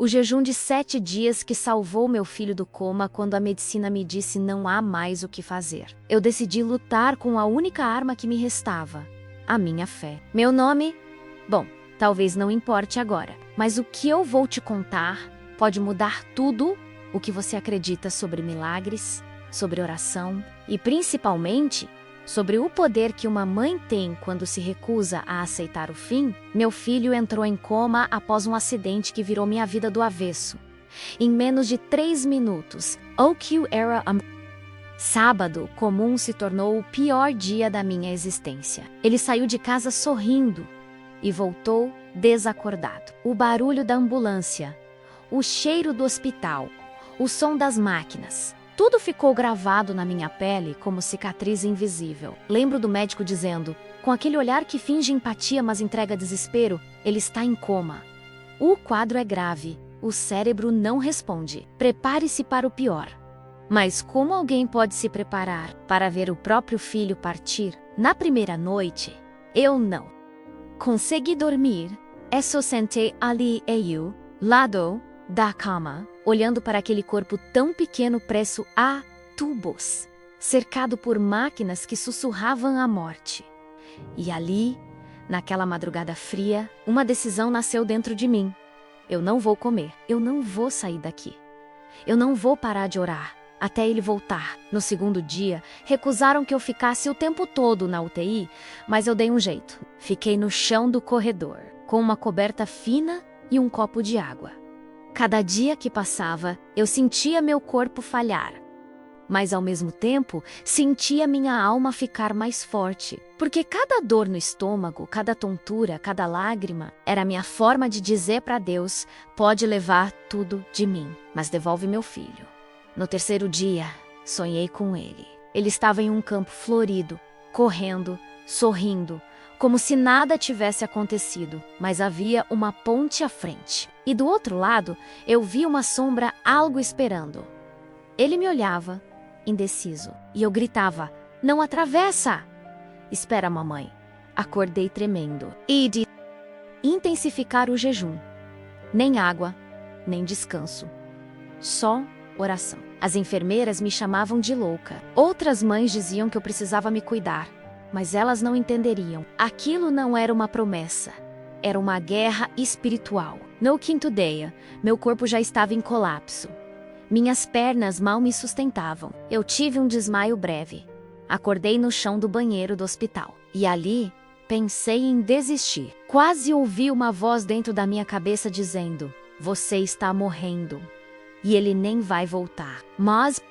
O jejum de 7 dias que salvou meu filho do coma quando a medicina me disse não há mais o que fazer. Eu decidi lutar com a única arma que me restava, a minha fé. Meu nome? Bom, talvez não importe agora, mas o que eu vou te contar pode mudar tudo o que você acredita sobre milagres, sobre oração e, principalmente, sobre o poder que uma mãe tem quando se recusa a aceitar o fim. Meu filho entrou em coma após um acidente que virou minha vida do avesso. Em menos de 3 minutos, OQ era sábado comum se tornou o pior dia da minha existência. Ele saiu de casa sorrindo e voltou desacordado. O barulho da ambulância, o cheiro do hospital, o som das máquinas. Tudo ficou gravado na minha pele como cicatriz invisível. Lembro do médico dizendo, com aquele olhar que finge empatia mas entrega desespero, ele está em coma. O quadro é grave, o cérebro não responde. Prepare-se para o pior. Mas como alguém pode se preparar para ver o próprio filho partir? Na primeira noite, eu não consegui dormir. Eu só sentei ali lado da cama, olhando para aquele corpo tão pequeno preso a tubos, cercado por máquinas que sussurravam a morte. E ali, naquela madrugada fria, uma decisão nasceu dentro de mim. Eu não vou comer, eu não vou sair daqui. Eu não vou parar de orar até ele voltar. No segundo dia, recusaram que eu ficasse o tempo todo na UTI, mas eu dei um jeito. Fiquei no chão do corredor, com uma coberta fina e um copo de água. Cada dia que passava, eu sentia meu corpo falhar. Mas ao mesmo tempo, sentia minha alma ficar mais forte. Porque cada dor no estômago, cada tontura, cada lágrima, era minha forma de dizer para Deus, pode levar tudo de mim, mas devolve meu filho. No terceiro dia, sonhei com ele. Ele estava em um campo florido, correndo, sorrindo, como se nada tivesse acontecido, mas havia uma ponte à frente. E do outro lado, eu vi uma sombra algo esperando. Ele me olhava, indeciso, e eu gritava, não atravessa! Espera, mamãe. Acordei tremendo. E de intensificar o jejum. Nem água, nem descanso. Só oração. As enfermeiras me chamavam de louca. Outras mães diziam que eu precisava me cuidar. Mas elas não entenderiam. Aquilo não era uma promessa. Era uma guerra espiritual. No quinto dia, meu corpo já estava em colapso. Minhas pernas mal me sustentavam. Eu tive um desmaio breve. Acordei no chão do banheiro do hospital. E ali, pensei em desistir. Quase ouvi uma voz dentro da minha cabeça dizendo, você está morrendo. E ele nem vai voltar. Mas,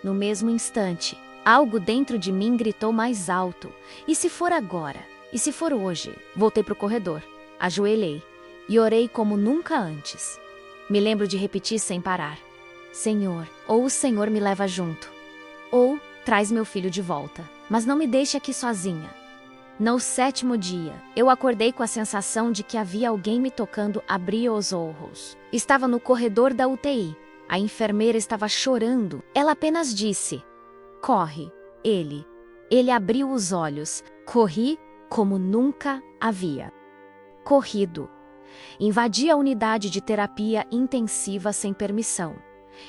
no mesmo instante, algo dentro de mim gritou mais alto. E se for agora? E se for hoje? Voltei para o corredor, ajoelhei e orei como nunca antes. Me lembro de repetir sem parar. Senhor, ou o Senhor me leva junto, ou traz meu filho de volta. Mas não me deixe aqui sozinha. No sétimo dia, eu acordei com a sensação de que havia alguém me tocando abrir os olhos. Estava no corredor da UTI. A enfermeira estava chorando. Ela apenas disse, corre. Ele abriu os olhos. Corri como nunca havia corrido. Invadi a unidade de terapia intensiva sem permissão.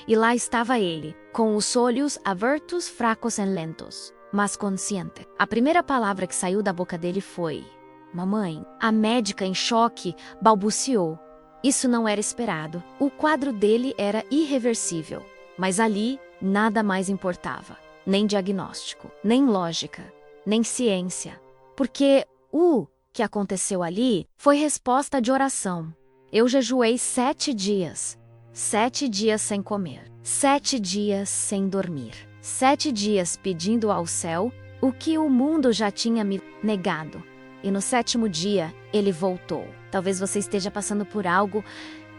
E lá estava ele, com os olhos abertos, fracos e lentos, mas consciente. A primeira palavra que saiu da boca dele foi, mamãe. A médica, em choque, balbuciou. Isso não era esperado. O quadro dele era irreversível. Mas ali, nada mais importava. Nem diagnóstico, nem lógica, nem ciência. Porque o que aconteceu ali foi resposta de oração. Eu jejuei 7 dias. 7 dias sem comer. 7 dias sem dormir. 7 dias pedindo ao céu o que o mundo já tinha me negado. E no 7º dia, ele voltou. Talvez você esteja passando por algo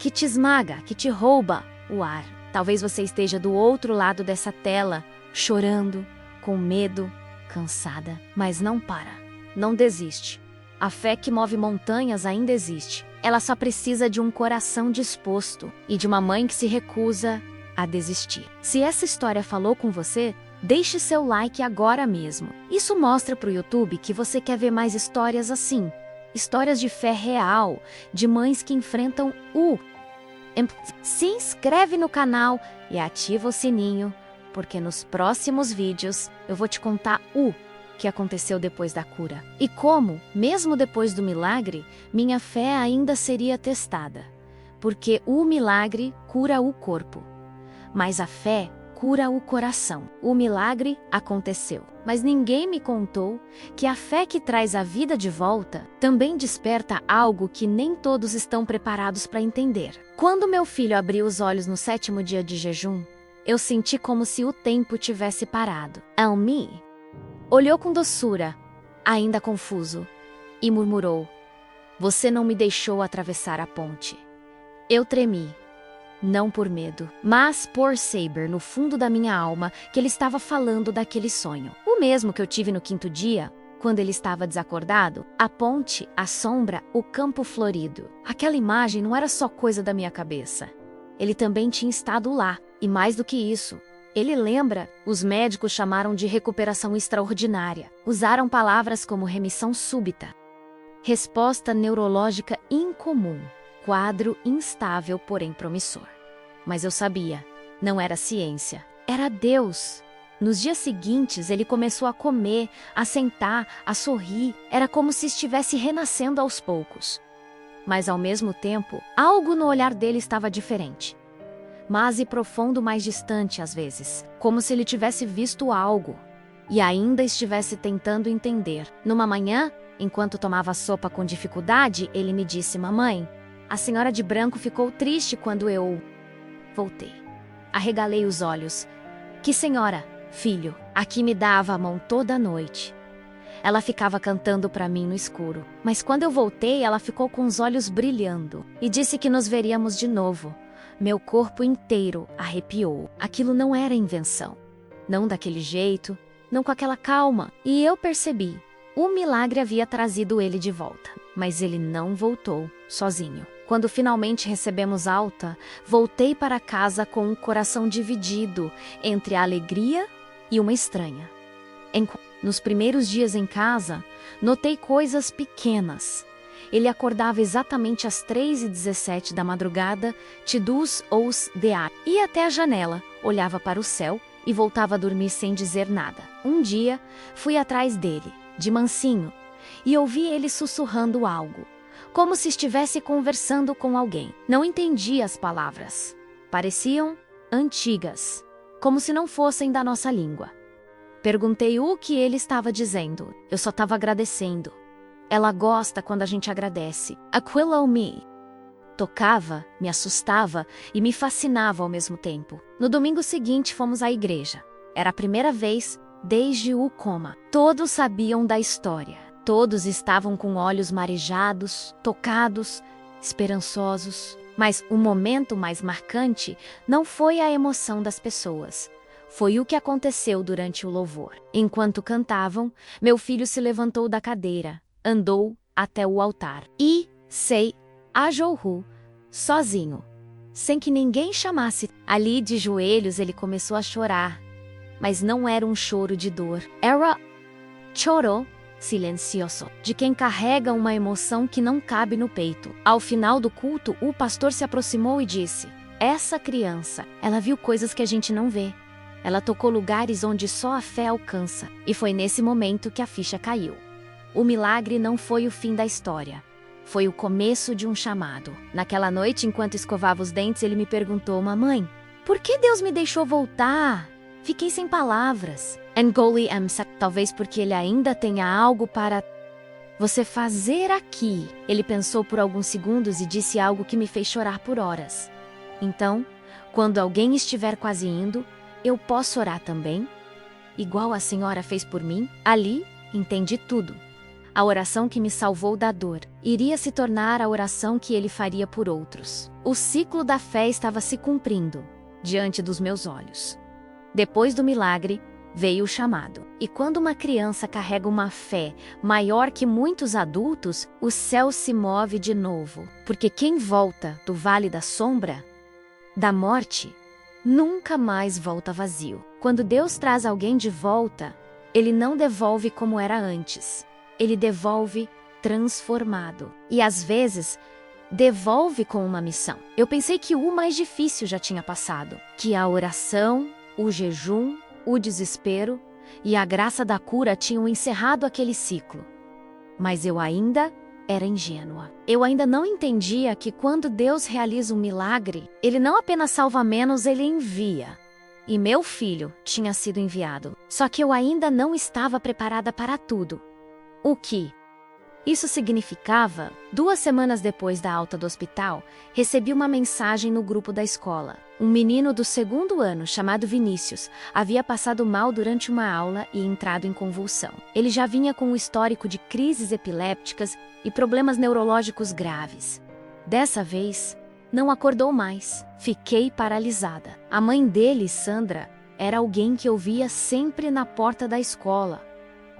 que te esmaga, que te rouba o ar. Talvez você esteja do outro lado dessa tela, chorando, com medo, cansada. Mas não para. Não desiste. A fé que move montanhas ainda existe. Ela só precisa de um coração disposto e de uma mãe que se recusa a desistir. Se essa história falou com você, deixe seu like agora mesmo. Isso mostra para o YouTube que você quer ver mais histórias assim. Histórias de fé real, de mães que enfrentam o Se inscreve no canal e ativa o sininho, porque nos próximos vídeos eu vou te contar o que aconteceu depois da cura. E como, mesmo depois do milagre, minha fé ainda seria testada. Porque o milagre cura o corpo, mas a fé cura o coração. O milagre aconteceu, mas ninguém me contou que a fé que traz a vida de volta também desperta algo que nem todos estão preparados para entender. Quando meu filho abriu os olhos no 7º dia de jejum, eu senti como se o tempo tivesse parado. Almi olhou com doçura, ainda confuso, e murmurou: "Você não me deixou atravessar a ponte." Eu tremi, não por medo, mas por saber no fundo da minha alma que ele estava falando daquele sonho. O mesmo que eu tive no 5º dia, quando ele estava desacordado, a ponte, a sombra, o campo florido. Aquela imagem não era só coisa da minha cabeça. Ele também tinha estado lá, e mais do que isso, ele lembra, os médicos chamaram de recuperação extraordinária. Usaram palavras como remissão súbita, resposta neurológica incomum, quadro instável, porém promissor. Mas eu sabia, não era ciência, era Deus. Nos dias seguintes, ele começou a comer, a sentar, a sorrir. Era como se estivesse renascendo aos poucos. Mas, ao mesmo tempo, algo no olhar dele estava diferente. Mas e profundo, mais distante às vezes, como se ele tivesse visto algo e ainda estivesse tentando entender. Numa manhã, enquanto tomava sopa com dificuldade, ele me disse: "Mamãe, a senhora de branco ficou triste quando eu..." Voltei. Arregalei os olhos. "Que senhora, filho?" Aqui me dava a mão toda noite. Ela ficava cantando para mim no escuro, mas quando eu voltei, ela ficou com os olhos brilhando e disse que nos veríamos de novo. Meu corpo inteiro arrepiou. Aquilo não era invenção. Não daquele jeito, não com aquela calma. E eu percebi. O milagre havia trazido ele de volta. Mas ele não voltou sozinho. Quando finalmente recebemos alta, voltei para casa com um coração dividido entre a alegria e uma estranha. Nos primeiros dias em casa, notei coisas pequenas. Ele acordava exatamente às 3h17 da madrugada, tidus ous deat. Ia até a janela, olhava para o céu e voltava a dormir sem dizer nada. Um dia, fui atrás dele, de mansinho, e ouvi ele sussurrando algo, como se estivesse conversando com alguém. Não entendi as palavras. Pareciam antigas, como se não fossem da nossa língua. Perguntei o que ele estava dizendo. Eu só estava agradecendo. Ela gosta quando a gente agradece. Aquilo me tocava, me assustava e me fascinava ao mesmo tempo. No domingo seguinte fomos à igreja. Era a primeira vez desde o coma. Todos sabiam da história. Todos estavam com olhos marejados, tocados, esperançosos. Mas o momento mais marcante não foi a emoção das pessoas. Foi o que aconteceu durante o louvor. Enquanto cantavam, meu filho se levantou da cadeira, andou até o altar e ajoelhou, sozinho, sem que ninguém chamasse. Ali, de joelhos, ele começou a chorar. Mas não era um choro de dor. Era choro silencioso, de quem carrega uma emoção que não cabe no peito. Ao final do culto, o pastor se aproximou e disse: "Essa criança, ela viu coisas que a gente não vê. Ela tocou lugares onde só a fé alcança." E foi nesse momento que a ficha caiu. O milagre não foi o fim da história. Foi o começo de um chamado. Naquela noite, enquanto escovava os dentes, ele me perguntou: "Mamãe, por que Deus me deixou voltar?" Fiquei sem palavras. Engoli talvez porque ele ainda tenha algo para você fazer aqui. Ele pensou por alguns segundos e disse algo que me fez chorar por horas. "Então, quando alguém estiver quase indo, eu posso orar também? Igual a senhora fez por mim?" Ali, entendi tudo. A oração que me salvou da dor iria se tornar a oração que ele faria por outros. O ciclo da fé estava se cumprindo diante dos meus olhos. Depois do milagre, veio o chamado. E quando uma criança carrega uma fé maior que muitos adultos, o céu se move de novo. Porque quem volta do vale da sombra, da morte, nunca mais volta vazio. Quando Deus traz alguém de volta, Ele não devolve como era antes. Ele devolve transformado. E às vezes, devolve com uma missão. Eu pensei que o mais difícil já tinha passado, que a oração, o jejum, o desespero e a graça da cura tinham encerrado aquele ciclo. Mas eu ainda era ingênua. Eu ainda não entendia que quando Deus realiza um milagre, Ele não apenas salva menos, Ele envia. E meu filho tinha sido enviado. Só que eu ainda não estava preparada para tudo. O que isso significava? 2 semanas depois da alta do hospital, recebi uma mensagem no grupo da escola. Um menino do 2º ano, chamado Vinícius, havia passado mal durante uma aula e entrado em convulsão. Ele já vinha com um histórico de crises epilépticas e problemas neurológicos graves. Dessa vez, não acordou mais. Fiquei paralisada. A mãe dele, Sandra, era alguém que eu via sempre na porta da escola.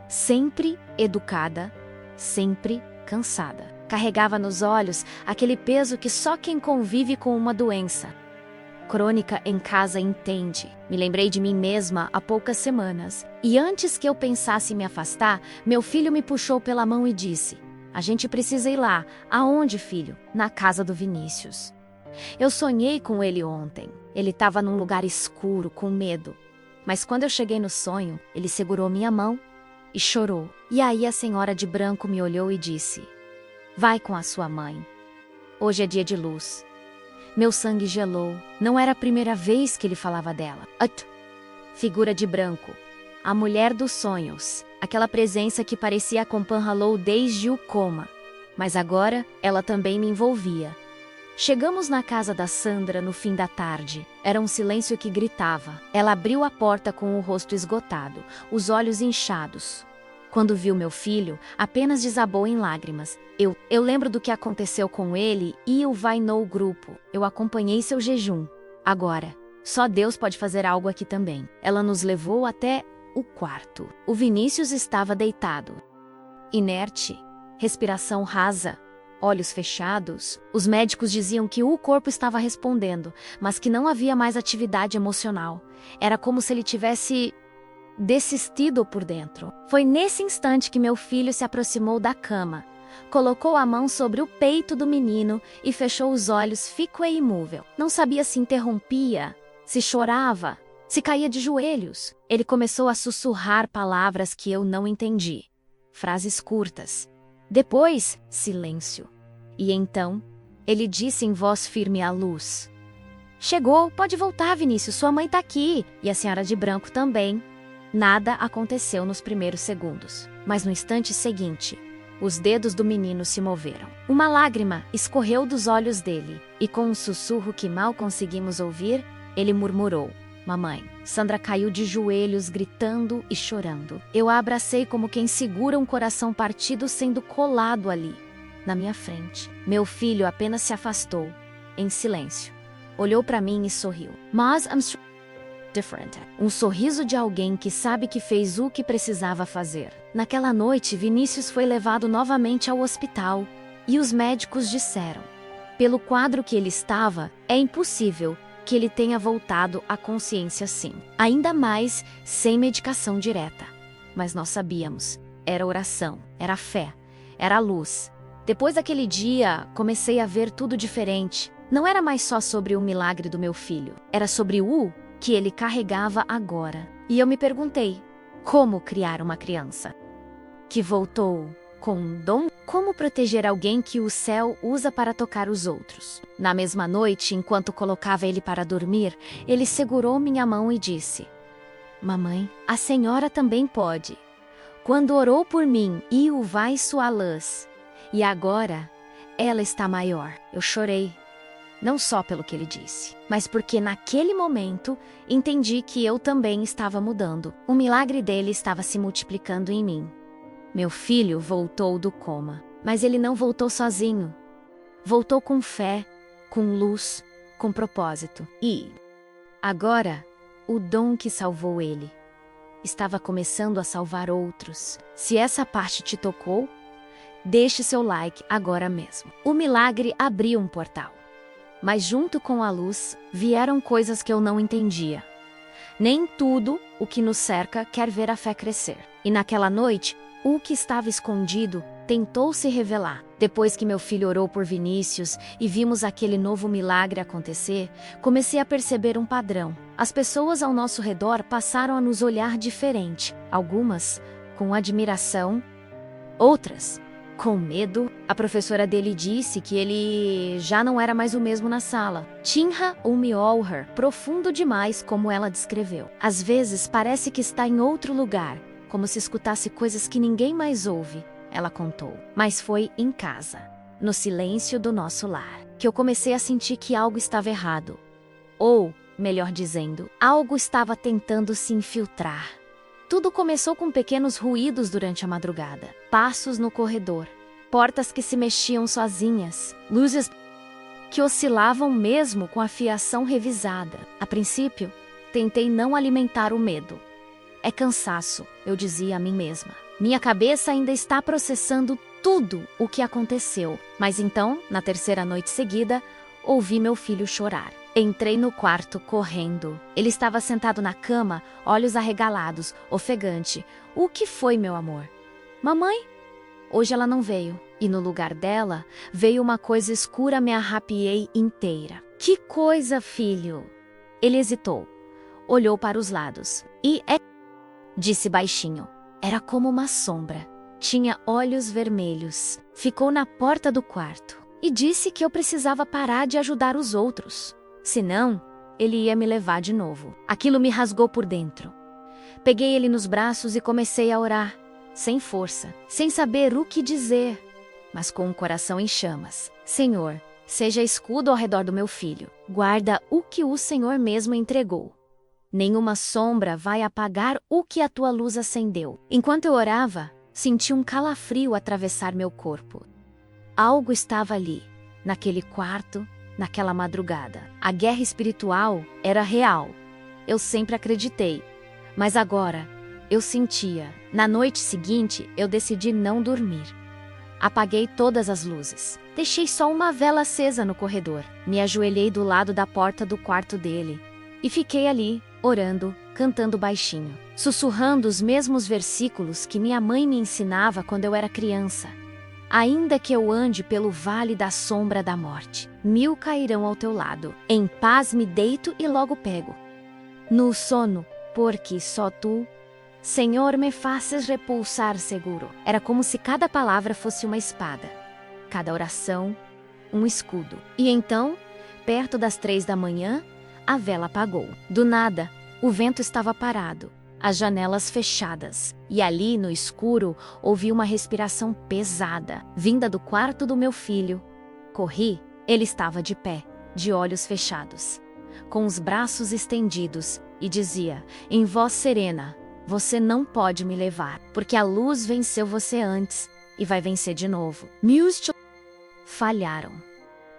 Sempre educada, sempre cansada. Carregava nos olhos aquele peso que só quem convive com uma doença crônica em casa entende. Me lembrei de mim mesma há poucas semanas. E antes que eu pensasse em me afastar, meu filho me puxou pela mão e disse: "A gente precisa ir lá." "Aonde, filho?" "Na casa do Vinícius." Eu sonhei com ele ontem. Ele estava num lugar escuro, com medo. Mas quando eu cheguei no sonho, ele segurou minha mão e chorou. E aí a senhora de branco me olhou e disse: "Vai com a sua mãe. Hoje é dia de luz." Meu sangue gelou. Não era a primeira vez que ele falava dela. Figura de branco. A mulher dos sonhos. Aquela presença que parecia com Panhallow desde o coma. Mas agora, ela também me envolvia. Chegamos na casa da Sandra no fim da tarde. Era um silêncio que gritava. Ela abriu a porta com o rosto esgotado, os olhos inchados. Quando viu meu filho, apenas desabou em lágrimas. Eu lembro do que aconteceu com ele e o vai no grupo. Eu acompanhei seu jejum. Agora, só Deus pode fazer algo aqui também. Ela nos levou até o quarto. O Vinícius estava deitado, inerte, respiração rasa, olhos fechados. Os médicos diziam que o corpo estava respondendo, mas que não havia mais atividade emocional. Era como se ele tivesse desistido por dentro. Foi nesse instante que meu filho se aproximou da cama, colocou a mão sobre o peito do menino e fechou os olhos, ficou imóvel. Não sabia se interrompia, se chorava, se caía de joelhos. Ele começou a sussurrar palavras que eu não entendi. Frases curtas. Depois, silêncio. E então, ele disse em voz firme à luz: "Chegou, pode voltar, Vinícius, sua mãe tá aqui." E a senhora de branco também. Nada aconteceu nos primeiros segundos, mas no instante seguinte, os dedos do menino se moveram. Uma lágrima escorreu dos olhos dele, e com um sussurro que mal conseguimos ouvir, ele murmurou: "Mamãe." Sandra caiu de joelhos, gritando e chorando. Eu a abracei como quem segura um coração partido sendo colado ali, na minha frente. Meu filho apenas se afastou, em silêncio. Olhou para mim e sorriu. "Mas I'm different." Um sorriso de alguém que sabe que fez o que precisava fazer. Naquela noite, Vinícius foi levado novamente ao hospital e os médicos disseram: pelo quadro que ele estava, é impossível que ele tenha voltado à consciência sim. Ainda mais sem medicação direta. Mas nós sabíamos. Era oração, era fé, era luz. Depois daquele dia, comecei a ver tudo diferente. Não era mais só sobre o milagre do meu filho. Era sobre o que ele carregava agora. E eu me perguntei, como criar uma criança que voltou com um dom? Como proteger alguém que o céu usa para tocar os outros? Na mesma noite, enquanto colocava ele para dormir, ele segurou minha mão e disse: "Mamãe, a senhora também pode. Quando orou por mim, e o vai sua luz. E agora, ela está maior." Eu chorei. Não só pelo que ele disse, mas porque naquele momento entendi que eu também estava mudando. O milagre dele estava se multiplicando em mim. Meu filho voltou do coma, mas ele não voltou sozinho. Voltou com fé, com luz, com propósito. E agora, o dom que salvou ele estava começando a salvar outros. Se essa parte te tocou, deixe seu like agora mesmo. O milagre abriu um portal. Mas junto com a luz, vieram coisas que eu não entendia. Nem tudo o que nos cerca quer ver a fé crescer. E naquela noite, o que estava escondido tentou se revelar. Depois que meu filho orou por Vinícius e vimos aquele novo milagre acontecer, comecei a perceber um padrão. As pessoas ao nosso redor passaram a nos olhar diferente. Algumas com admiração, outras com medo. A professora dele disse que ele já não era mais o mesmo na sala. Tinha um Mjolnir profundo demais, como ela descreveu. Às vezes parece que está em outro lugar, como se escutasse coisas que ninguém mais ouve, ela contou. Mas foi em casa, no silêncio do nosso lar, que eu comecei a sentir que algo estava errado. Ou, melhor dizendo, algo estava tentando se infiltrar. Tudo começou com pequenos ruídos durante a madrugada. Passos no corredor, portas que se mexiam sozinhas, luzes que oscilavam mesmo com a fiação revisada. A princípio, tentei não alimentar o medo. É cansaço, eu dizia a mim mesma. Minha cabeça ainda está processando tudo o que aconteceu. Mas então, na terceira noite seguida, ouvi meu filho chorar. Entrei no quarto correndo. Ele estava sentado na cama, olhos arregalados, ofegante. O que foi, meu amor? Mamãe? Hoje ela não veio. E no lugar dela, veio uma coisa escura, me arrepiei inteira. Que coisa, filho? Ele hesitou. Olhou para os lados. Disse baixinho. Era como uma sombra. Tinha olhos vermelhos. Ficou na porta do quarto. E disse que eu precisava parar de ajudar os outros. Senão, ele ia me levar de novo. Aquilo me rasgou por dentro. Peguei ele nos braços e comecei a orar, sem força, sem saber o que dizer, mas com o coração em chamas. Senhor, seja escudo ao redor do meu filho. Guarda o que o Senhor mesmo entregou. Nenhuma sombra vai apagar o que a tua luz acendeu. Enquanto eu orava, senti um calafrio atravessar meu corpo. Algo estava ali, naquele quarto, naquela madrugada. A guerra espiritual era real. Eu sempre acreditei. Mas agora, eu sentia. Na noite seguinte, eu decidi não dormir. Apaguei todas as luzes. Deixei só uma vela acesa no corredor. Me ajoelhei do lado da porta do quarto dele. E fiquei ali, orando, cantando baixinho. Sussurrando os mesmos versículos que minha mãe me ensinava quando eu era criança. Ainda que eu ande pelo vale da sombra da morte, 1000 cairão ao teu lado. Em paz me deito e logo pego no sono, porque só tu, Senhor, me faces repulsar seguro. Era como se cada palavra fosse uma espada, cada oração, um escudo. E então, perto das 3 da manhã, a vela apagou. Do nada, o vento estava parado. As janelas fechadas, e ali, no escuro, ouvi uma respiração pesada, vinda do quarto do meu filho. Corri, ele estava de pé, de olhos fechados, com os braços estendidos, e dizia, em voz serena, você não pode me levar, porque a luz venceu você antes, e vai vencer de novo. Meus falharam.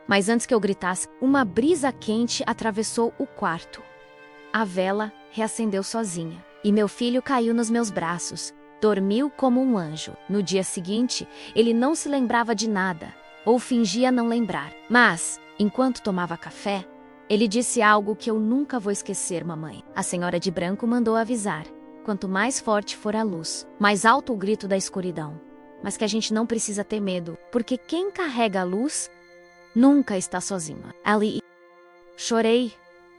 Mas antes que eu gritasse, uma brisa quente atravessou o quarto. A vela reacendeu sozinha. E meu filho caiu nos meus braços, dormiu como um anjo. No dia seguinte, ele não se lembrava de nada, ou fingia não lembrar. Mas, enquanto tomava café, ele disse algo que eu nunca vou esquecer, mamãe. A senhora de branco mandou avisar. Quanto mais forte for a luz, mais alto o grito da escuridão. Mas que a gente não precisa ter medo, porque quem carrega a luz nunca está sozinho. Ali, chorei.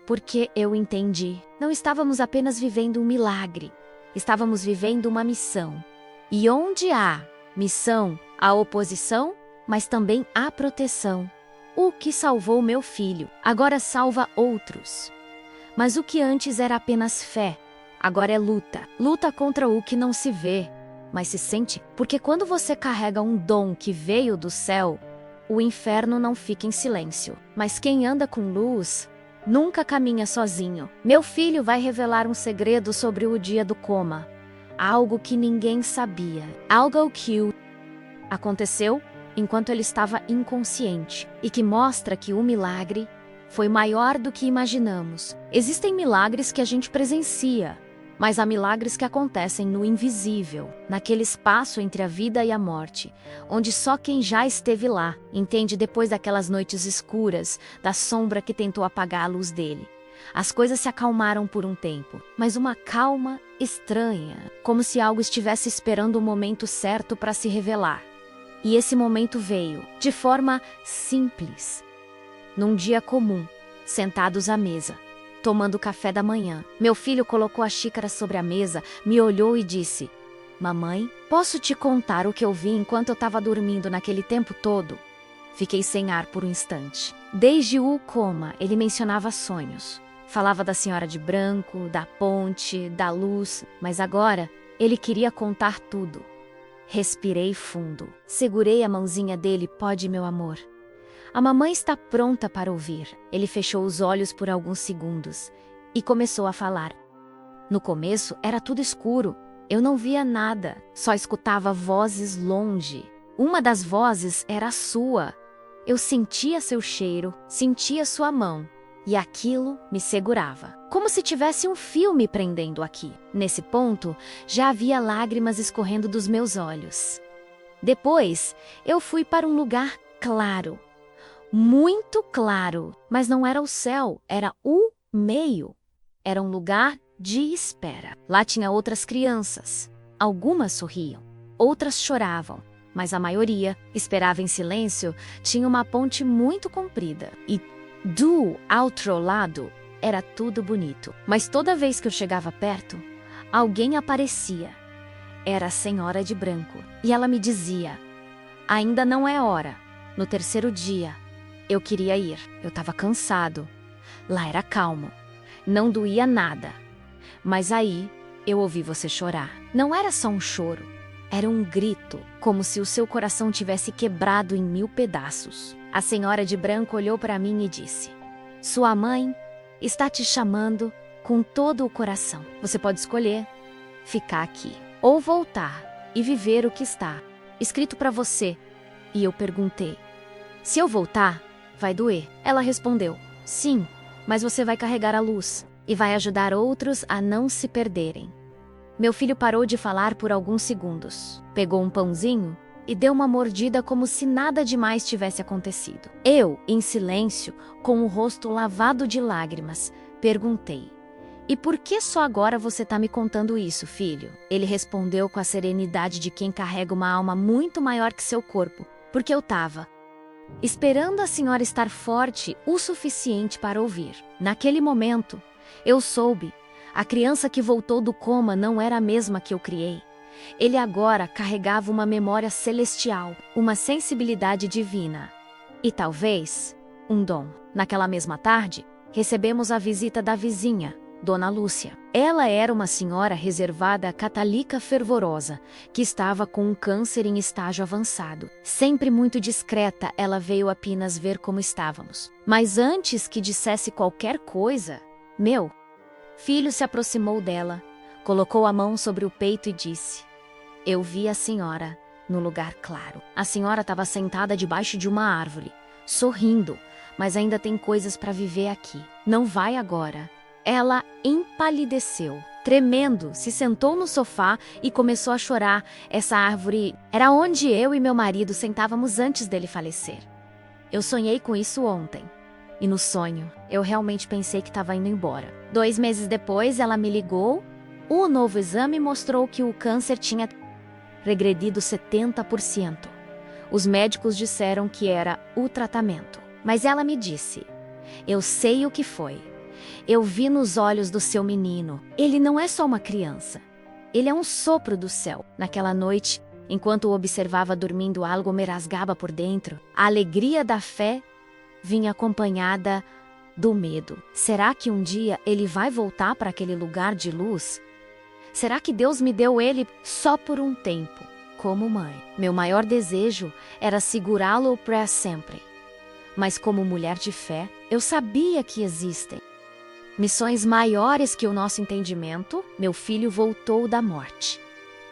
Porque eu entendi. Não estávamos apenas vivendo um milagre. Estávamos vivendo uma missão. E onde há missão, há oposição, mas também há proteção. O que salvou meu filho, agora salva outros. Mas o que antes era apenas fé, agora é luta. Luta contra o que não se vê, mas se sente. Porque quando você carrega um dom que veio do céu, o inferno não fica em silêncio. Mas quem anda com luz nunca caminha sozinho. Meu filho vai revelar um segredo sobre o dia do coma. Algo que ninguém sabia. Algo que aconteceu enquanto ele estava inconsciente. E que mostra que o milagre foi maior do que imaginamos. Existem milagres que a gente presencia, mas há milagres que acontecem no invisível, naquele espaço entre a vida e a morte, onde só quem já esteve lá entende depois daquelas noites escuras, da sombra que tentou apagar a luz dele. As coisas se acalmaram por um tempo, mas uma calma estranha, como se algo estivesse esperando o momento certo para se revelar. E esse momento veio, de forma simples. Num dia comum, sentados à mesa, tomando café da manhã, meu filho colocou a xícara sobre a mesa, me olhou e disse: Mamãe, posso te contar o que eu vi enquanto eu estava dormindo naquele tempo todo? Fiquei sem ar por um instante. Desde o coma, ele mencionava sonhos. Falava da senhora de branco, da ponte, da luz, mas agora ele queria contar tudo. Respirei fundo. Segurei a mãozinha dele. Pode, meu amor. A mamãe está pronta para ouvir. Ele fechou os olhos por alguns segundos e começou a falar. No começo era tudo escuro. Eu não via nada, só escutava vozes longe. Uma das vozes era a sua. Eu sentia seu cheiro, sentia sua mão, e aquilo me segurava. Como se tivesse um fio me prendendo aqui. Nesse ponto, já havia lágrimas escorrendo dos meus olhos. Depois, eu fui para um lugar claro. Muito claro, mas não era o céu, era o meio. Era um lugar de espera. Lá tinha outras crianças. Algumas sorriam, outras choravam, mas a maioria esperava em silêncio. Tinha uma ponte muito comprida e do outro lado era tudo bonito. Mas toda vez que eu chegava perto, alguém aparecia. Era a senhora de branco e ela me dizia: ainda não é hora. No terceiro dia, eu queria ir. Eu estava cansado. Lá era calmo. Não doía nada. Mas aí, eu ouvi você chorar. Não era só um choro. Era um grito, como se o seu coração tivesse quebrado em 1000 pedaços. A senhora de branco olhou para mim e disse: sua mãe está te chamando com todo o coração. Você pode escolher ficar aqui ou voltar e viver o que está escrito para você. E eu perguntei: se eu voltar, vai doer? Ela respondeu: sim, mas você vai carregar a luz e vai ajudar outros a não se perderem. Meu filho parou de falar por alguns segundos, pegou um pãozinho e deu uma mordida como se nada demais tivesse acontecido. Eu, em silêncio, com o rosto lavado de lágrimas, perguntei: e por que só agora você está me contando isso, filho? Ele respondeu com a serenidade de quem carrega uma alma muito maior que seu corpo, porque eu estava esperando a senhora estar forte o suficiente para ouvir. Naquele momento, eu soube. A criança que voltou do coma não era a mesma que eu criei. Ele agora carregava uma memória celestial, uma sensibilidade divina. E talvez, um dom. Naquela mesma tarde, recebemos a visita da vizinha, Dona Lúcia. Ela era uma senhora reservada católica fervorosa, que estava com um câncer em estágio avançado. Sempre muito discreta, ela veio apenas ver como estávamos. Mas antes que dissesse qualquer coisa, meu filho se aproximou dela, colocou a mão sobre o peito e disse: eu vi a senhora no lugar claro. A senhora estava sentada debaixo de uma árvore, sorrindo, mas ainda tem coisas para viver aqui. Não vai agora. Ela empalideceu, tremendo, se sentou no sofá e começou a chorar. Essa árvore era onde eu e meu marido sentávamos antes dele falecer. Eu sonhei com isso ontem. E no sonho, eu realmente pensei que estava indo embora. 2 meses depois, ela me ligou. O novo exame mostrou que o câncer tinha regredido 70%. Os médicos disseram que era o tratamento. Mas ela me disse: eu sei o que foi. Eu vi nos olhos do seu menino. Ele não é só uma criança. Ele é um sopro do céu. Naquela noite, enquanto o observava dormindo, algo me rasgava por dentro. A alegria da fé vinha acompanhada do medo. Será que um dia ele vai voltar para aquele lugar de luz? Será que Deus me deu ele só por um tempo, como mãe? Meu maior desejo era segurá-lo para sempre. Mas como mulher de fé, eu sabia que existem missões maiores que o nosso entendimento. Meu filho voltou da morte.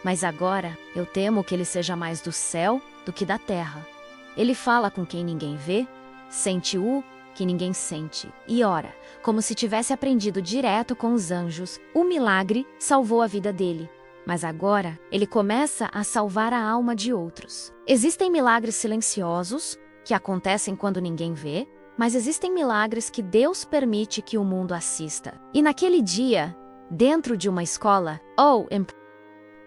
Mas agora eu temo que ele seja mais do céu do que da terra. Ele fala com quem ninguém vê, sente o que ninguém sente e ora, como se tivesse aprendido direto com os anjos. O milagre salvou a vida dele, mas agora ele começa a salvar a alma de outros. Existem milagres silenciosos que acontecem quando ninguém vê, mas existem milagres que Deus permite que o mundo assista. E naquele dia, dentro de uma escola,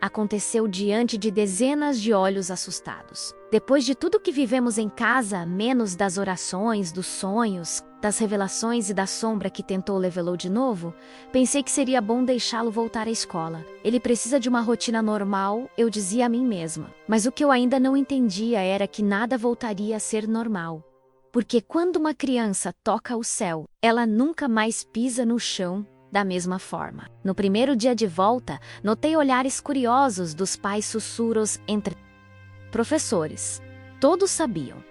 aconteceu diante de dezenas de olhos assustados. Depois de tudo que vivemos em casa, menos das orações, dos sonhos, das revelações e da sombra que tentou levá-lo de novo, pensei que seria bom deixá-lo voltar à escola. Ele precisa de uma rotina normal, eu dizia a mim mesma. Mas o que eu ainda não entendia era que nada voltaria a ser normal. Porque quando uma criança toca o céu, ela nunca mais pisa no chão da mesma forma. No primeiro dia de volta, notei olhares curiosos dos pais sussurros entre professores. Todos sabiam.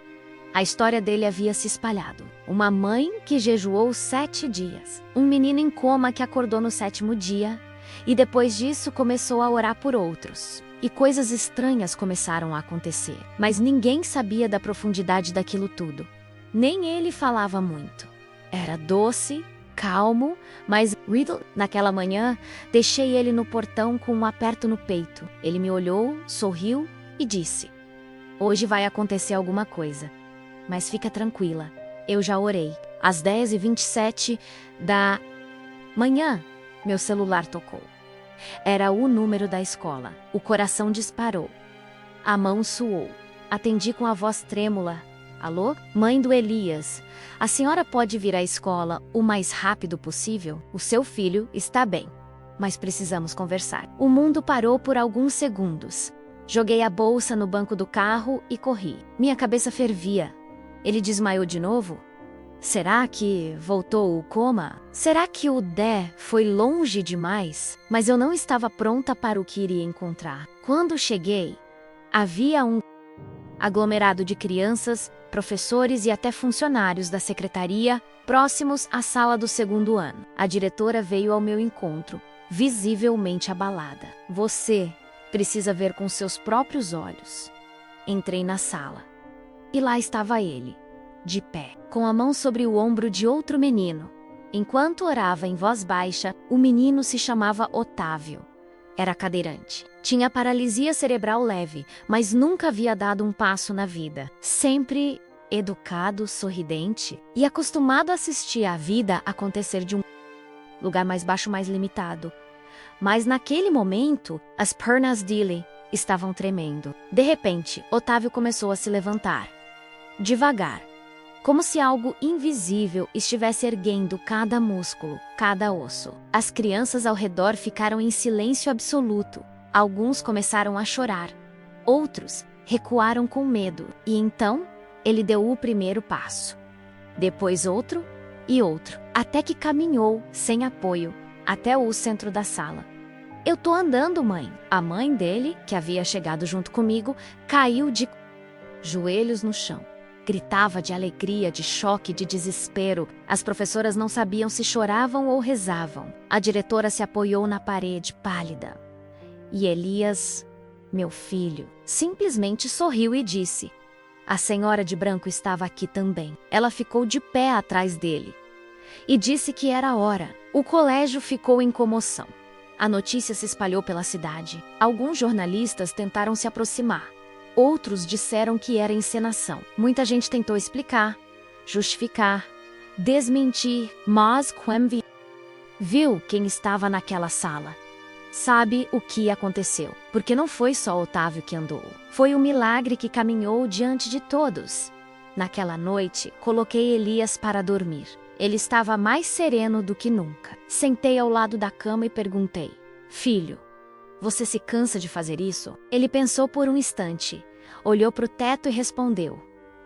A história dele havia se espalhado. Uma mãe que jejuou 7 dias. Um menino em coma que acordou no 7º dia. E depois disso começou a orar por outros. E coisas estranhas começaram a acontecer. Mas ninguém sabia da profundidade daquilo tudo. Nem ele falava muito. Era doce, calmo, mas Riddle, naquela manhã, deixei ele no portão com um aperto no peito. Ele me olhou, sorriu e disse: "Hoje vai acontecer alguma coisa, mas fica tranquila, eu já orei." Às 10h27 da manhã, meu celular tocou. Era o número da escola. O coração disparou. A mão suou. Atendi com a voz trêmula. "Alô? Mãe do Elias, a senhora pode vir à escola o mais rápido possível? O seu filho está bem, mas precisamos conversar." O mundo parou por alguns segundos. Joguei a bolsa no banco do carro e corri. Minha cabeça fervia. Ele desmaiou de novo? Será que voltou o coma? Será que o Dé foi longe demais? Mas eu não estava pronta para o que iria encontrar. Quando cheguei, havia um aglomerado de crianças, professores e até funcionários da secretaria próximos à sala do 2º ano. A diretora veio ao meu encontro, visivelmente abalada. "Você precisa ver com seus próprios olhos." Entrei na sala. E lá estava ele, de pé, com a mão sobre o ombro de outro menino. Enquanto orava em voz baixa, o menino se chamava Otávio. Era cadeirante. Tinha paralisia cerebral leve, mas nunca havia dado um passo na vida. Sempre educado, sorridente e acostumado a assistir a vida acontecer de um lugar mais baixo, mais limitado. Mas naquele momento, as pernas dele estavam tremendo. De repente, Otávio começou a se levantar. Devagar. Como se algo invisível estivesse erguendo cada músculo, cada osso. As crianças ao redor ficaram em silêncio absoluto. Alguns começaram a chorar. Outros recuaram com medo. E então, ele deu o primeiro passo. Depois outro e outro. Até que caminhou, sem apoio, até o centro da sala. "Eu tô andando, mãe." A mãe dele, que havia chegado junto comigo, caiu de joelhos no chão. Gritava de alegria, de choque, de desespero. As professoras não sabiam se choravam ou rezavam. A diretora se apoiou na parede, pálida. E Elias, meu filho, simplesmente sorriu e disse: "A senhora de branco estava aqui também." Ela ficou de pé atrás dele e disse que era a hora. O colégio ficou em comoção. A notícia se espalhou pela cidade. Alguns jornalistas tentaram se aproximar. Outros disseram que era encenação. Muita gente tentou explicar, justificar, desmentir, mas quem viu quem estava naquela sala sabe o que aconteceu. Porque não foi só Otávio que andou. Foi um milagre que caminhou diante de todos. Naquela noite, coloquei Elias para dormir. Ele estava mais sereno do que nunca. Sentei ao lado da cama e perguntei: "Filho, você se cansa de fazer isso?" Ele pensou por um instante, olhou para o teto e respondeu: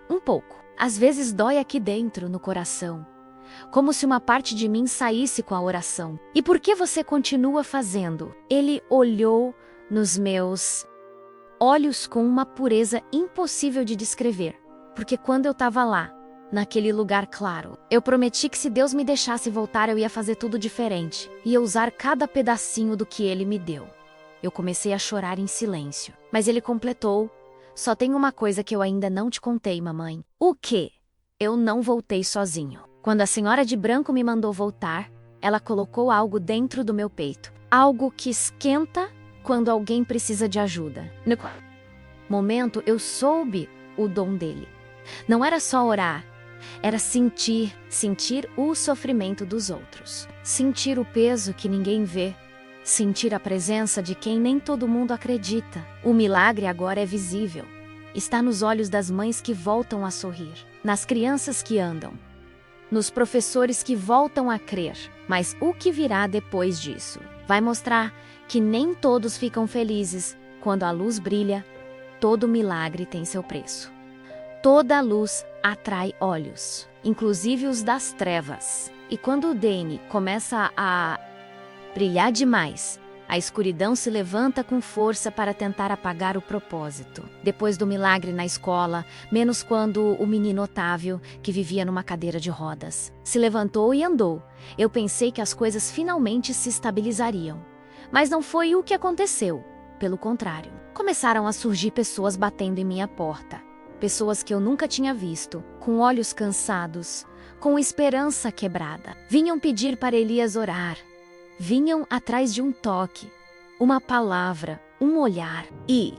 "Um pouco. Às vezes dói aqui dentro, no coração. Como se uma parte de mim saísse com a oração." "E por que você continua fazendo?" Ele olhou nos meus olhos com uma pureza impossível de descrever. "Porque quando eu estava lá, naquele lugar claro, eu prometi que se Deus me deixasse voltar eu ia fazer tudo diferente. Ia usar cada pedacinho do que Ele me deu." Eu comecei a chorar em silêncio. Mas ele completou: "Só tem uma coisa que eu ainda não te contei, mamãe." "O quê?" "Eu não voltei sozinho. Quando a senhora de branco me mandou voltar, ela colocou algo dentro do meu peito. Algo que esquenta quando alguém precisa de ajuda." No momento, eu soube o dom dele. Não era só orar. Era sentir o sofrimento dos outros. Sentir o peso que ninguém vê. Sentir a presença de quem nem todo mundo acredita. O milagre agora é visível. Está nos olhos das mães que voltam a sorrir, nas crianças que andam, nos professores que voltam a crer. Mas o que virá depois disso? Vai mostrar que nem todos ficam felizes. Quando a luz brilha, todo milagre tem seu preço. Toda luz atrai olhos, inclusive os das trevas. E quando o Danny começa a brilhar demais, a escuridão se levanta com força para tentar apagar o propósito. Depois do milagre na escola, menos quando o menino Otávio, que vivia numa cadeira de rodas, se levantou e andou, eu pensei que as coisas finalmente se estabilizariam. Mas não foi o que aconteceu. Pelo contrário, começaram a surgir pessoas batendo em minha porta. Pessoas que eu nunca tinha visto, com olhos cansados, com esperança quebrada. Vinham pedir para Elias orar. Vinham atrás de um toque, uma palavra, um olhar. E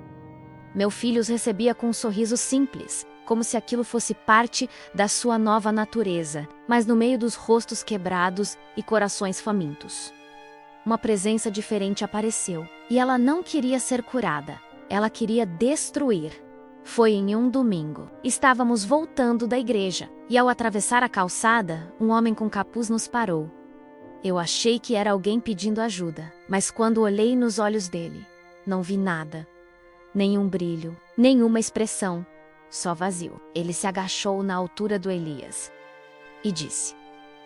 meu filho os recebia com um sorriso simples, como se aquilo fosse parte da sua nova natureza, mas no meio dos rostos quebrados e corações famintos. Uma presença diferente apareceu, e ela não queria ser curada, ela queria destruir. Foi em um domingo. Estávamos voltando da igreja, e ao atravessar a calçada, um homem com capuz nos parou. Eu achei que era alguém pedindo ajuda, mas quando olhei nos olhos dele, não vi nada. Nenhum brilho, nenhuma expressão, só vazio. Ele se agachou na altura do Elias e disse: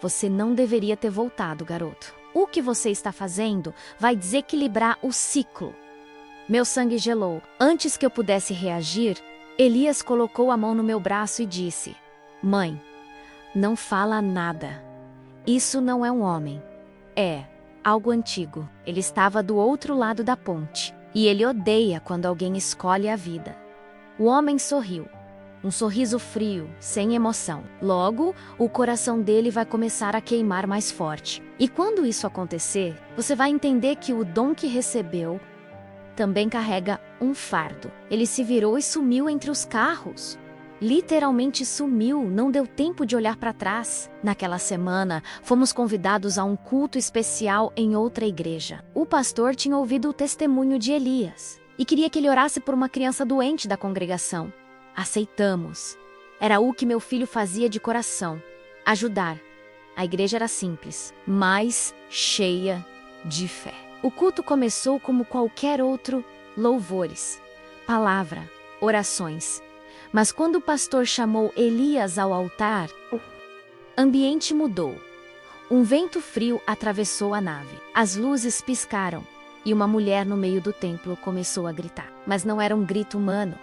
"Você não deveria ter voltado, garoto. O que você está fazendo vai desequilibrar o ciclo." Meu sangue gelou. Antes que eu pudesse reagir, Elias colocou a mão no meu braço e disse: "Mãe, não fala nada. Isso não é um homem. É algo antigo." Ele estava do outro lado da ponte, e ele odeia quando alguém escolhe a vida. O homem sorriu. Um sorriso frio, sem emoção. Logo, o coração dele vai começar a queimar mais forte. E quando isso acontecer, você vai entender que o dom que recebeu também carrega um fardo. Ele se virou e sumiu entre os carros. Literalmente sumiu, não deu tempo de olhar para trás. Naquela semana, fomos convidados a um culto especial em outra igreja. O pastor tinha ouvido o testemunho de Elias e queria que ele orasse por uma criança doente da congregação. Aceitamos. Era o que meu filho fazia de coração: ajudar. A igreja era simples, mas cheia de fé. O culto começou como qualquer outro: louvores, palavra, orações. Mas quando o pastor chamou Elias ao altar, o ambiente mudou. Um vento frio atravessou a nave. As luzes piscaram e uma mulher no meio do templo começou a gritar. Mas não era um grito humano.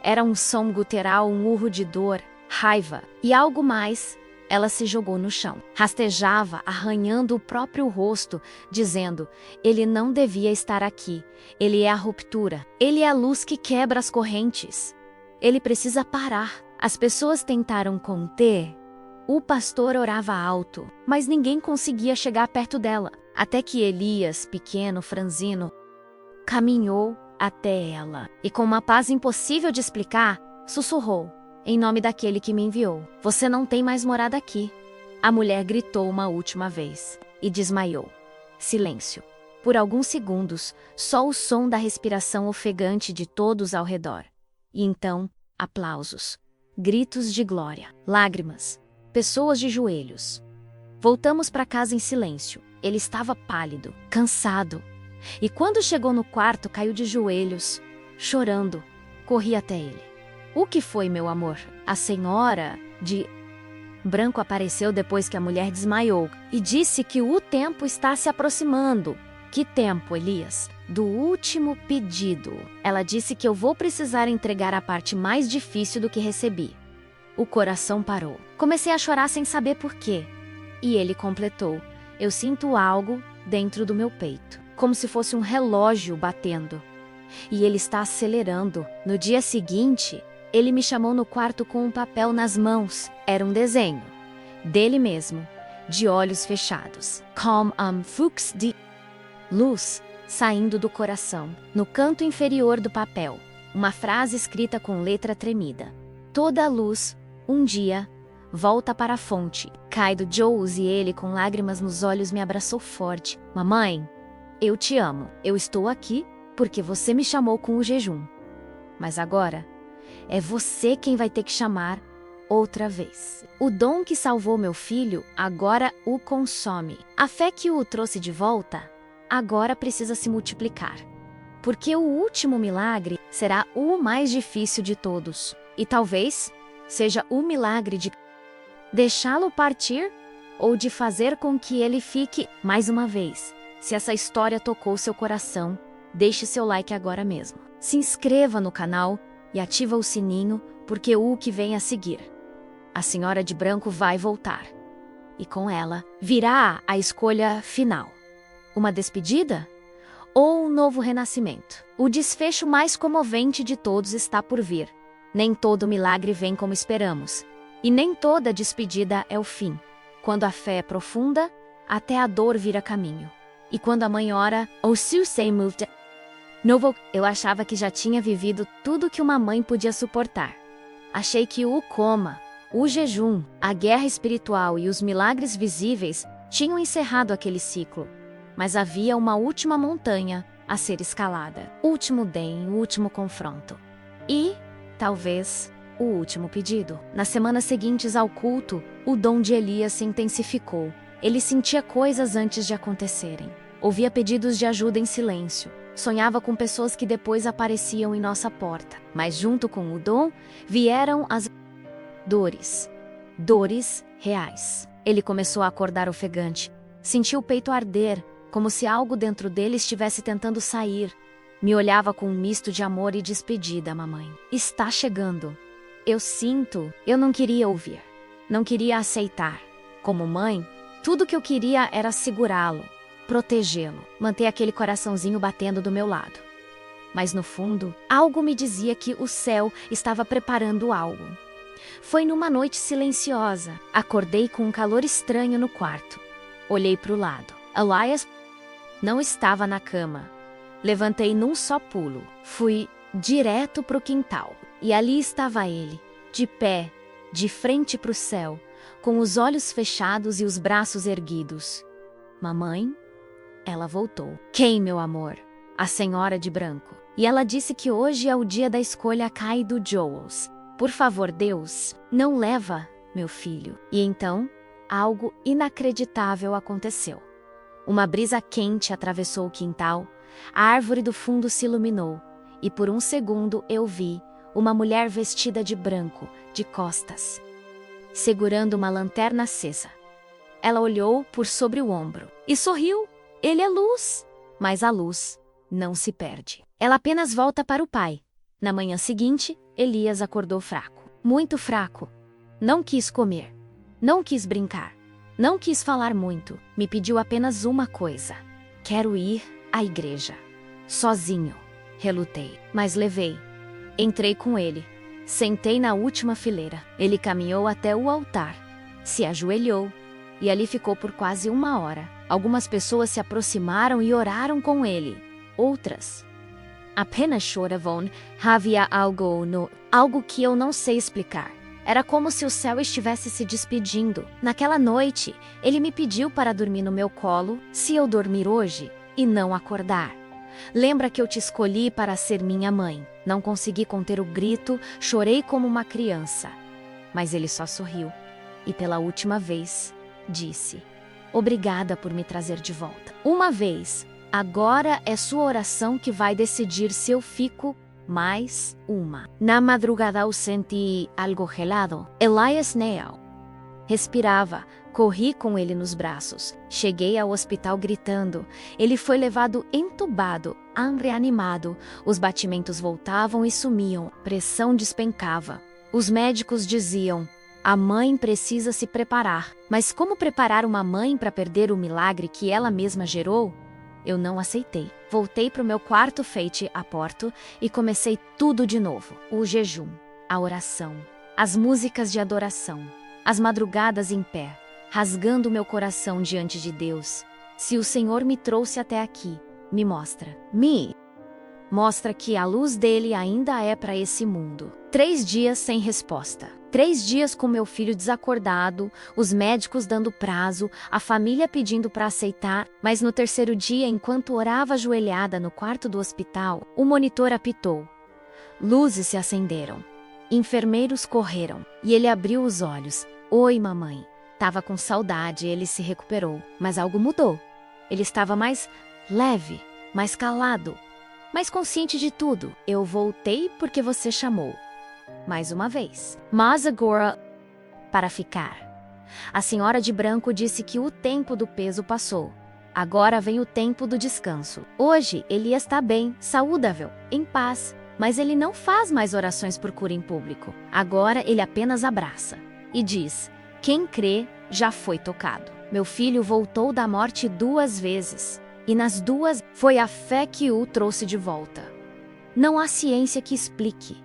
Era um som gutural, um urro de dor, raiva e algo mais. Ela se jogou no chão. Rastejava, arranhando o próprio rosto, dizendo: "Ele não devia estar aqui. Ele é a ruptura. Ele é a luz que quebra as correntes. Ele precisa parar." As pessoas tentaram conter. O pastor orava alto, mas ninguém conseguia chegar perto dela. Até que Elias, pequeno, franzino, caminhou até ela e, com uma paz impossível de explicar, sussurrou: "Em nome daquele que me enviou, você não tem mais morada aqui." A mulher gritou uma última vez e desmaiou. Silêncio. Por alguns segundos, só o som da respiração ofegante de todos ao redor. E então, aplausos, gritos de glória, lágrimas, pessoas de joelhos. Voltamos para casa em silêncio. Ele estava pálido, cansado. E quando chegou no quarto, caiu de joelhos, chorando. Corri até ele. "O que foi, meu amor?" A senhora de branco apareceu depois que a mulher desmaiou e disse que o tempo está se aproximando. "Que tempo, Elias?" "Do último pedido. Ela disse que eu vou precisar entregar a parte mais difícil do que recebi." O coração parou. Comecei a chorar sem saber por quê. E ele completou: "Eu sinto algo dentro do meu peito, como se fosse um relógio batendo. E ele está acelerando." No dia seguinte, ele me chamou no quarto com um papel nas mãos. Era um desenho dele mesmo, de olhos fechados. "Comme un fuchs de luz saindo do coração." No canto inferior do papel, uma frase escrita com letra tremida: "Toda luz, um dia, volta para a fonte." Cai do Jules e ele, com lágrimas nos olhos, me abraçou forte. "Mamãe, Eu te amo. Eu estou aqui porque você me chamou com o jejum. Mas agora, é você quem vai ter que chamar outra vez. O dom que salvou meu filho agora o consome. A fé que o trouxe de volta agora precisa se multiplicar. Porque o último milagre será o mais difícil de todos. E talvez seja o milagre de deixá-lo partir ou de fazer com que ele fique mais uma vez. Se essa história tocou seu coração, deixe seu like agora mesmo. Se inscreva no canal e ativa o sininho, porque o que vem a seguir. A Senhora de Branco vai voltar. E com ela virá a escolha final. Uma despedida? Ou um novo renascimento? O desfecho mais comovente de todos está por vir. Nem todo milagre vem como esperamos. E nem toda despedida é o fim. Quando a fé é profunda, até a dor vira caminho. E quando a mãe ora, ou se sei moved, eu achava que já tinha vivido tudo que uma mãe podia suportar. Achei que o coma, o jejum, a guerra espiritual e os milagres visíveis tinham encerrado aquele ciclo. Mas havia uma última montanha a ser escalada. Último DEM, o último confronto. E, talvez, o último pedido. Nas semanas seguintes ao culto, o dom de Elias se intensificou. Ele sentia coisas antes de acontecerem. Ouvia pedidos de ajuda em silêncio. Sonhava com pessoas que depois apareciam em nossa porta. Mas junto com o dom, vieram as dores. Dores reais. Ele começou a acordar ofegante. Sentiu o peito arder, como se algo dentro dele estivesse tentando sair. Me olhava com um misto de amor e despedida, mamãe. Está chegando. Eu sinto, eu não queria ouvir. Não queria aceitar. Como mãe, tudo que eu queria era segurá-lo, protegê-lo, manter aquele coraçãozinho batendo do meu lado. Mas no fundo, algo me dizia que o céu estava preparando algo. Foi numa noite silenciosa. Acordei com um calor estranho no quarto. Olhei para o lado. Elias não estava na cama. Levantei num só pulo. Fui direto para o quintal. E ali estava ele, de pé, de frente para o céu, com os olhos fechados e os braços erguidos. Mamãe? Ela voltou. Quem, meu amor? A Senhora de Branco. E ela disse que hoje é o dia da escolha Kai do Joels. Por favor, Deus, não leva meu filho. E então, algo inacreditável aconteceu. Uma brisa quente atravessou o quintal, a árvore do fundo se iluminou, e por um segundo eu vi uma mulher vestida de branco, de costas, segurando uma lanterna acesa. Ela olhou por sobre o ombro e sorriu. Ele é luz, mas a luz não se perde. Ela apenas volta para o pai. Na manhã seguinte, Elias acordou fraco, muito fraco. Não quis comer, não quis brincar, não quis falar muito. Me pediu apenas uma coisa: quero ir à igreja. Sozinho. Relutei, mas levei. Entrei com ele. Sentei na última fileira. Ele caminhou até o altar, se ajoelhou e ali ficou por quase 1 hora. Algumas pessoas se aproximaram e oraram com ele. Outras apenas choravam. Havia algo que eu não sei explicar. Era como se o céu estivesse se despedindo. Naquela noite, ele me pediu para dormir no meu colo, se eu dormir hoje e não acordar. Lembra que eu te escolhi para ser minha mãe. Não consegui conter o grito, chorei como uma criança. Mas ele só sorriu e pela última vez disse: obrigada por me trazer de volta. Uma vez. Agora é sua oração que vai decidir se eu fico mais uma. Na madrugada eu senti algo gelado. Elias Neal. Respirava. Corri com ele nos braços. Cheguei ao hospital gritando. Ele foi levado entubado, reanimado. Os batimentos voltavam e sumiam. Pressão despencava. Os médicos diziam: a mãe precisa se preparar. Mas como preparar uma mãe para perder o milagre que ela mesma gerou? Eu não aceitei. Voltei para o meu quarto feito a porta e comecei tudo de novo. O jejum, a oração, as músicas de adoração, as madrugadas em pé, rasgando meu coração diante de Deus. Se o Senhor me trouxe até aqui, me mostra. mostra que a luz dele ainda é para esse mundo. 3 dias sem resposta. 3 dias com meu filho desacordado, os médicos dando prazo, a família pedindo para aceitar, mas no terceiro dia, enquanto orava ajoelhada no quarto do hospital, o monitor apitou. Luzes se acenderam. Enfermeiros correram, e ele abriu os olhos. Oi, mamãe. Tava com saudade, ele se recuperou, mas algo mudou. Ele estava mais leve, mais calado, mais consciente de tudo. Eu voltei porque você chamou. Mais uma vez. Mas agora, para ficar. A senhora de branco disse que o tempo do peso passou. Agora vem o tempo do descanso. Hoje ele está bem, saudável, em paz, mas ele não faz mais orações por cura em público. Agora ele apenas abraça e diz: quem crê já foi tocado. Meu filho voltou da morte 2 vezes. E nas 2 foi a fé que o trouxe de volta. Não há ciência que explique,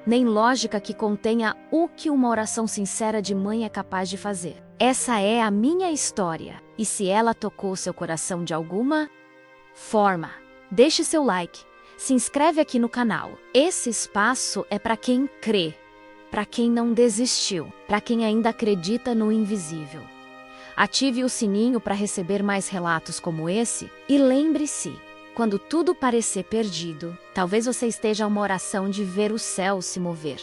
nem lógica que contenha o que uma oração sincera de mãe é capaz de fazer. Essa é a minha história, e se ela tocou seu coração de alguma forma, deixe seu like, se inscreve aqui no canal. Esse espaço é para quem crê, para quem não desistiu, para quem ainda acredita no invisível. Ative o sininho para receber mais relatos como esse e lembre-se, quando tudo parecer perdido, talvez você esteja a uma oração de ver o céu se mover.